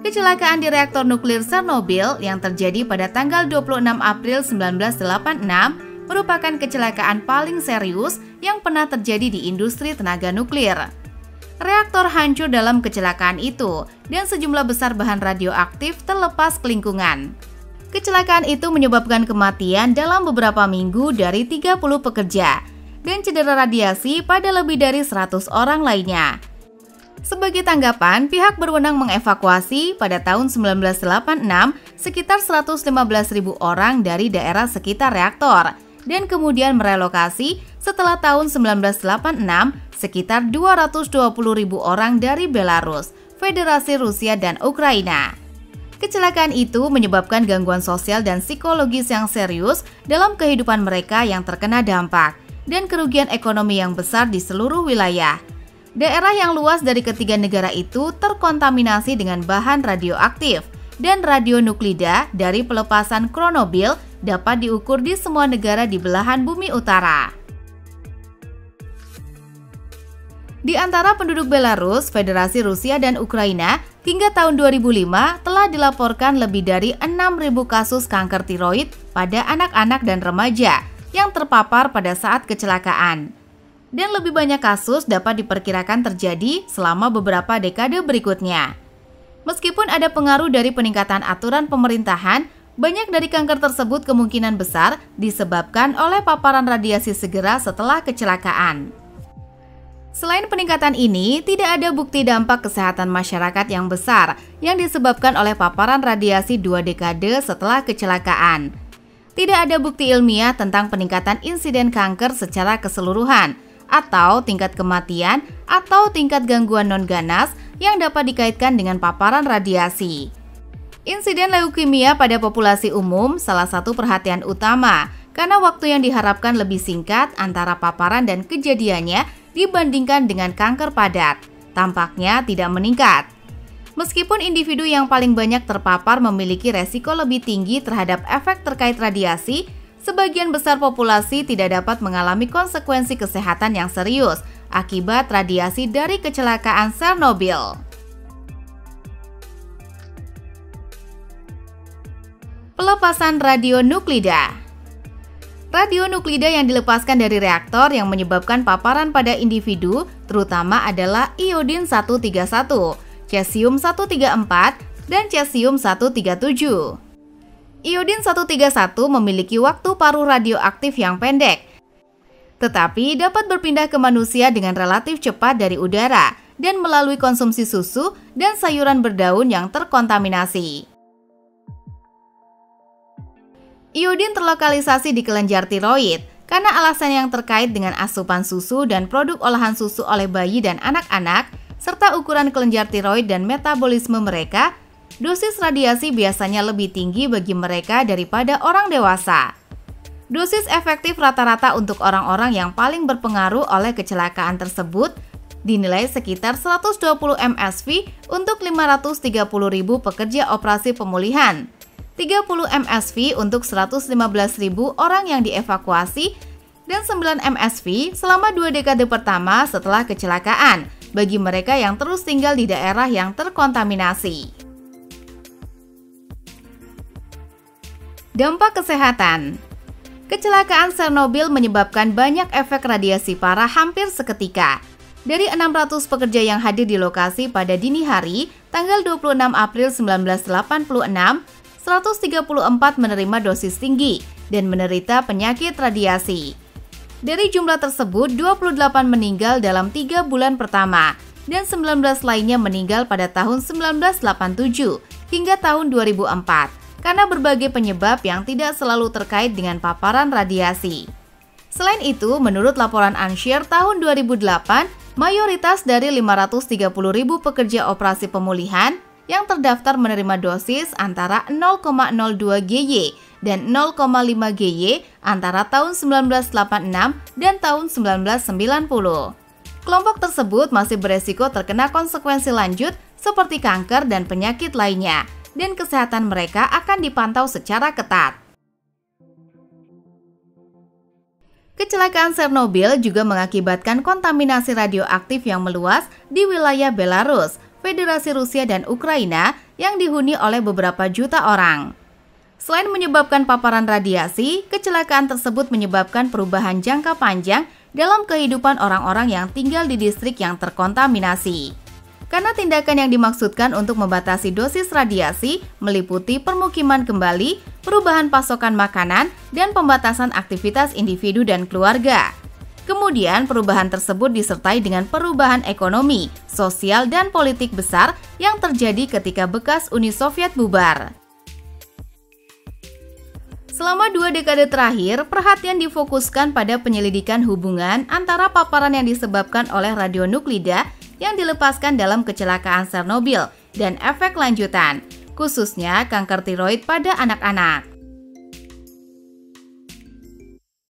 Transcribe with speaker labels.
Speaker 1: Kecelakaan di reaktor nuklir Chernobyl yang terjadi pada tanggal 26 April 1986 merupakan kecelakaan paling serius yang pernah terjadi di industri tenaga nuklir. Reaktor hancur dalam kecelakaan itu dan sejumlah besar bahan radioaktif terlepas ke lingkungan. Kecelakaan itu menyebabkan kematian dalam beberapa minggu dari 30 pekerja dan cedera radiasi pada lebih dari 100 orang lainnya. Sebagai tanggapan, pihak berwenang mengevakuasi pada tahun 1986 sekitar 115.000 orang dari daerah sekitar reaktor dan kemudian merelokasi setelah tahun 1986 sekitar 220.000 orang dari Belarus, Federasi Rusia dan Ukraina. Kecelakaan itu menyebabkan gangguan sosial dan psikologis yang serius dalam kehidupan mereka yang terkena dampak dan kerugian ekonomi yang besar di seluruh wilayah. Daerah yang luas dari ketiga negara itu terkontaminasi dengan bahan radioaktif dan radionuklida dari pelepasan Chernobyl dapat diukur di semua negara di belahan bumi utara. Di antara penduduk Belarus, Federasi Rusia dan Ukraina, hingga tahun 2005 telah dilaporkan lebih dari 6.000 kasus kanker tiroid pada anak-anak dan remaja yang terpapar pada saat kecelakaan. Dan lebih banyak kasus dapat diperkirakan terjadi selama beberapa dekade berikutnya. Meskipun ada pengaruh dari peningkatan aturan pemerintahan, banyak dari kanker tersebut kemungkinan besar disebabkan oleh paparan radiasi segera setelah kecelakaan. Selain peningkatan ini, tidak ada bukti dampak kesehatan masyarakat yang besar yang disebabkan oleh paparan radiasi 2 dekade setelah kecelakaan. Tidak ada bukti ilmiah tentang peningkatan insiden kanker secara keseluruhan, atau tingkat kematian atau tingkat gangguan non-ganas yang dapat dikaitkan dengan paparan radiasi. Insiden leukemia pada populasi umum salah satu perhatian utama karena waktu yang diharapkan lebih singkat antara paparan dan kejadiannya dibandingkan dengan kanker padat. Tampaknya tidak meningkat. Meskipun individu yang paling banyak terpapar memiliki resiko lebih tinggi terhadap efek terkait radiasi, sebagian besar populasi tidak dapat mengalami konsekuensi kesehatan yang serius akibat radiasi dari kecelakaan Chernobyl. Pelepasan radionuklida. Radionuklida yang dilepaskan dari reaktor yang menyebabkan paparan pada individu terutama adalah iodin-131, cesium-134, dan cesium-137. Iodin-131 memiliki waktu paruh radioaktif yang pendek, tetapi dapat berpindah ke manusia dengan relatif cepat dari udara dan melalui konsumsi susu dan sayuran berdaun yang terkontaminasi. Iodin terlokalisasi di kelenjar tiroid karena alasan yang terkait dengan asupan susu dan produk olahan susu oleh bayi dan anak-anak, serta ukuran kelenjar tiroid dan metabolisme mereka. Dosis radiasi biasanya lebih tinggi bagi mereka daripada orang dewasa. Dosis efektif rata-rata untuk orang-orang yang paling berpengaruh oleh kecelakaan tersebut dinilai sekitar 120 mSv untuk 530.000 pekerja operasi pemulihan, 30 mSv untuk 115.000 orang yang dievakuasi, dan 9 mSv selama 2 dekade pertama setelah kecelakaan bagi mereka yang terus tinggal di daerah yang terkontaminasi. Dampak kesehatan. Kecelakaan Chernobyl menyebabkan banyak efek radiasi parah hampir seketika. Dari 600 pekerja yang hadir di lokasi pada dini hari, tanggal 26 April 1986, 134 menerima dosis tinggi dan menderita penyakit radiasi. Dari jumlah tersebut, 28 meninggal dalam 3 bulan pertama, dan 19 lainnya meninggal pada tahun 1987 hingga tahun 2004. Karena berbagai penyebab yang tidak selalu terkait dengan paparan radiasi. Selain itu, menurut laporan Anshir tahun 2008, mayoritas dari 530.000 pekerja operasi pemulihan yang terdaftar menerima dosis antara 0,02 GY dan 0,5 GY antara tahun 1986 dan tahun 1990. Kelompok tersebut masih beresiko terkena konsekuensi lanjut seperti kanker dan penyakit lainnya, dan kesehatan mereka akan dipantau secara ketat. Kecelakaan Chernobyl juga mengakibatkan kontaminasi radioaktif yang meluas di wilayah Belarus, Federasi Rusia dan Ukraina yang dihuni oleh beberapa juta orang. Selain menyebabkan paparan radiasi, kecelakaan tersebut menyebabkan perubahan jangka panjang dalam kehidupan orang-orang yang tinggal di distrik yang terkontaminasi. Karena tindakan yang dimaksudkan untuk membatasi dosis radiasi meliputi permukiman kembali, perubahan pasokan makanan, dan pembatasan aktivitas individu dan keluarga. Kemudian perubahan tersebut disertai dengan perubahan ekonomi, sosial, dan politik besar yang terjadi ketika bekas Uni Soviet bubar. Selama 2 dekade terakhir, perhatian difokuskan pada penyelidikan hubungan antara paparan yang disebabkan oleh radionuklida yang dilepaskan dalam kecelakaan Chernobyl dan efek lanjutan, khususnya kanker tiroid pada anak-anak.